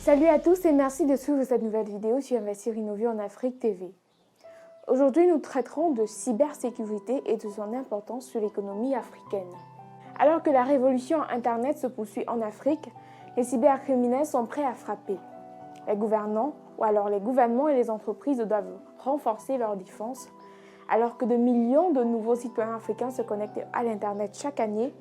Salut à tous et merci de suivre cette nouvelle vidéo sur Investir Innover en Afrique TV. Aujourd'hui, nous traiterons de cybersécurité et de son importance sur l'économie africaine. Alors que la révolution Internet se poursuit en Afrique, les cybercriminels sont prêts à frapper. Les gouvernants, ou alors les gouvernements et les entreprises doivent renforcer leur défense. Alors que de millions de nouveaux citoyens africains se connectent à l'Internet chaque année,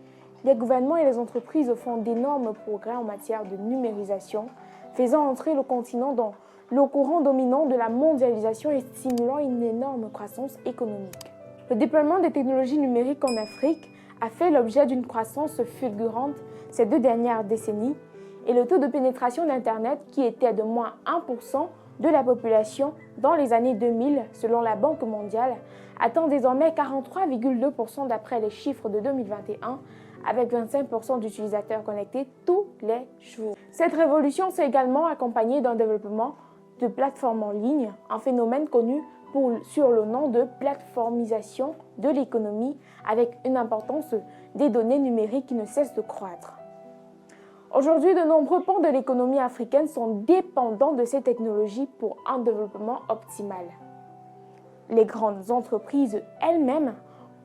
les gouvernements et les entreprises font d'énormes progrès en matière de numérisation, faisant entrer le continent dans le courant dominant de la mondialisation et stimulant une énorme croissance économique. Le déploiement des technologies numériques en Afrique a fait l'objet d'une croissance fulgurante ces 2 dernières décennies et le taux de pénétration d'Internet, qui était de moins 1% de la population dans les années 2000 selon la Banque mondiale, atteint désormais 43,2% d'après les chiffres de 2021, avec 25% d'utilisateurs connectés tous les jours. Cette révolution s'est également accompagnée d'un développement de plateformes en ligne, un phénomène connu sur le nom de plateformisation de l'économie, avec une importance des données numériques qui ne cesse de croître. Aujourd'hui, de nombreux pans de l'économie africaine sont dépendants de ces technologies pour un développement optimal. Les grandes entreprises elles-mêmes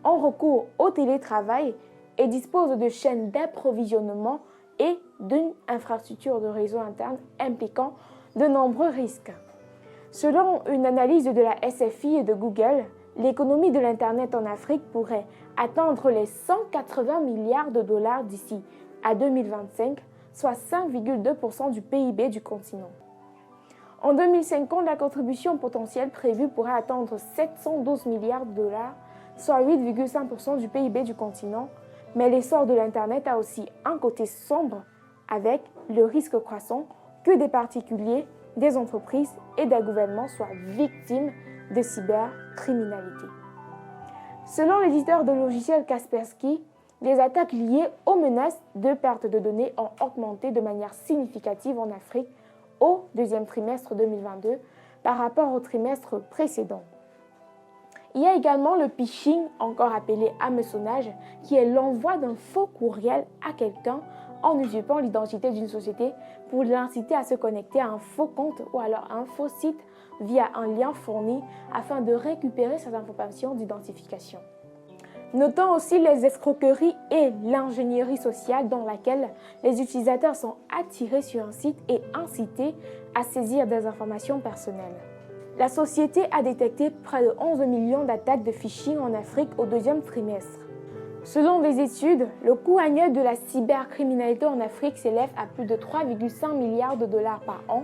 ont recours au télétravail et disposent de chaînes d'approvisionnement et d'une infrastructure de réseau interne impliquant de nombreux risques. Selon une analyse de la SFI et de Google, l'économie de l'Internet en Afrique pourrait atteindre les 180 milliards de dollars d'ici à 2025, soit 5,2% du PIB du continent. En 2050, la contribution potentielle prévue pourrait atteindre 712 milliards de dollars, soit 8,5% du PIB du continent, mais l'essor de l'Internet a aussi un côté sombre avec le risque croissant que des particuliers, des entreprises et des gouvernements soient victimes de cybercriminalité. Selon l'éditeur de logiciels Kaspersky, les attaques liées aux menaces de perte de données ont augmenté de manière significative en Afrique au 2e trimestre 2022 par rapport au trimestre précédent. Il y a également le phishing, encore appelé hameçonnage, qui est l'envoi d'un faux courriel à quelqu'un en usurpant l'identité d'une société pour l'inciter à se connecter à un faux compte ou alors à un faux site via un lien fourni afin de récupérer ses informations d'identification. Notons aussi les escroqueries et l'ingénierie sociale dans laquelle les utilisateurs sont attirés sur un site et incités à saisir des informations personnelles. La société a détecté près de 11 millions d'attaques de phishing en Afrique au 2e trimestre. Selon des études, le coût annuel de la cybercriminalité en Afrique s'élève à plus de 3,5 milliards de dollars par an,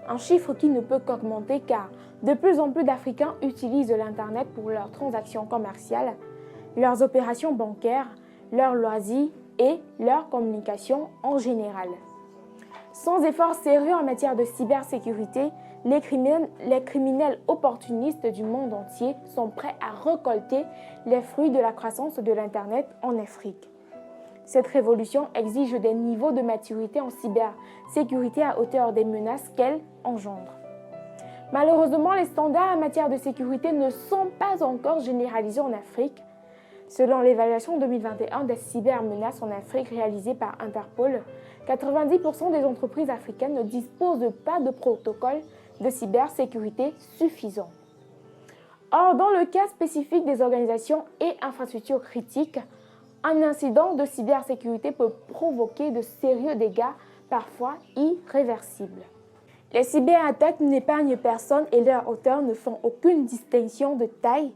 un chiffre qui ne peut qu'augmenter car de plus en plus d'Africains utilisent l'Internet pour leurs transactions commerciales, leurs opérations bancaires, leurs loisirs et leur communication en général. Sans efforts sérieux en matière de cybersécurité, les criminels opportunistes du monde entier sont prêts à récolter les fruits de la croissance de l'Internet en Afrique. Cette révolution exige des niveaux de maturité en cybersécurité à hauteur des menaces qu'elle engendre. Malheureusement, les standards en matière de sécurité ne sont pas encore généralisés en Afrique. Selon l'évaluation 2021 des cybermenaces en Afrique réalisée par Interpol, 90% des entreprises africaines ne disposent pas de protocole de cybersécurité suffisant. Or, dans le cas spécifique des organisations et infrastructures critiques, un incident de cybersécurité peut provoquer de sérieux dégâts, parfois irréversibles. Les cyberattaques n'épargnent personne et leurs auteurs ne font aucune distinction de taille,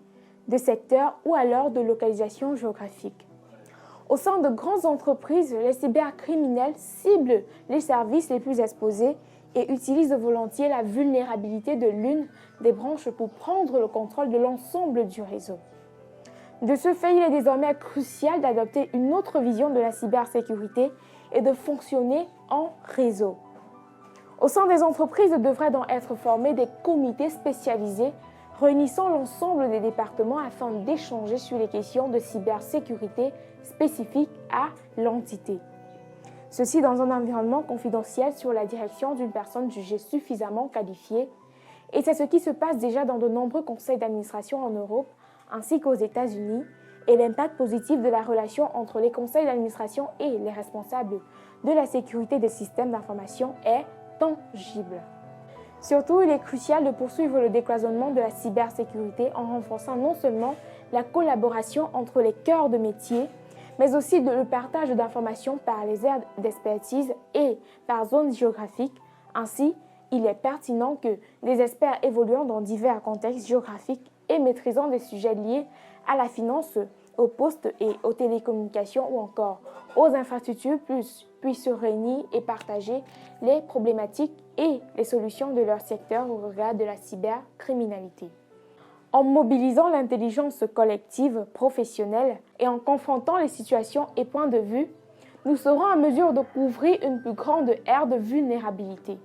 de secteur ou alors de localisation géographique. Au sein de grandes entreprises, les cybercriminels ciblent les services les plus exposés et utilisent volontiers la vulnérabilité de l'une des branches pour prendre le contrôle de l'ensemble du réseau. De ce fait, il est désormais crucial d'adopter une autre vision de la cybersécurité et de fonctionner en réseau. Au sein des entreprises devraient donc être formés des comités spécialisés réunissant l'ensemble des départements afin d'échanger sur les questions de cybersécurité spécifiques à l'entité. Ceci dans un environnement confidentiel sur la direction d'une personne jugée suffisamment qualifiée. Et c'est ce qui se passe déjà dans de nombreux conseils d'administration en Europe ainsi qu'aux États-Unis. Et l'impact positif de la relation entre les conseils d'administration et les responsables de la sécurité des systèmes d'information est tangible. Surtout, il est crucial de poursuivre le décloisonnement de la cybersécurité en renforçant non seulement la collaboration entre les cœurs de métier, mais aussi le partage d'informations par les aires d'expertise et par zone géographique. Ainsi, il est pertinent que des experts évoluant dans divers contextes géographiques et maîtrisant des sujets liés à la finance, aux postes et aux télécommunications ou encore aux infrastructures puissent se réunir et partager les problématiques et les solutions de leur secteur au regard de la cybercriminalité. En mobilisant l'intelligence collective professionnelle et en confrontant les situations et points de vue, nous serons en mesure de couvrir une plus grande aire de vulnérabilité.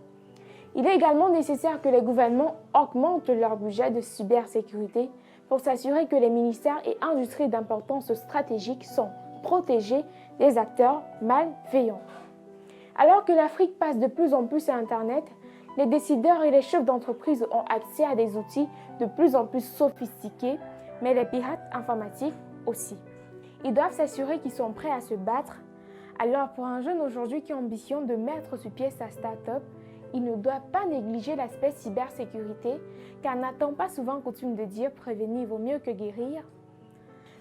Il est également nécessaire que les gouvernements augmentent leur budget de cybersécurité pour s'assurer que les ministères et industries d'importance stratégique sont protégés des acteurs malveillants. Alors que l'Afrique passe de plus en plus à Internet, les décideurs et les chefs d'entreprise ont accès à des outils de plus en plus sophistiqués, mais les pirates informatiques aussi. Ils doivent s'assurer qu'ils sont prêts à se battre. Alors pour un jeune aujourd'hui qui ambitionne de mettre sur pied sa start-up, il ne doit pas négliger l'aspect cybersécurité, car n'a-t-on pas souvent coutume de dire « prévenir vaut mieux que guérir ».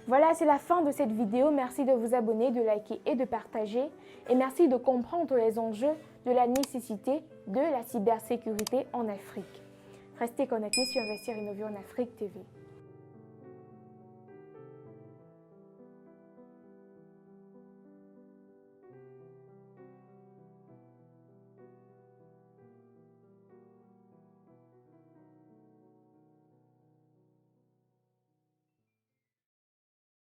Voilà, c'est la fin de cette vidéo. Merci de vous abonner, de liker et de partager. Et merci de comprendre les enjeux de la nécessité de la cybersécurité en Afrique. Restez connectés sur Investir Innover en Afrique TV.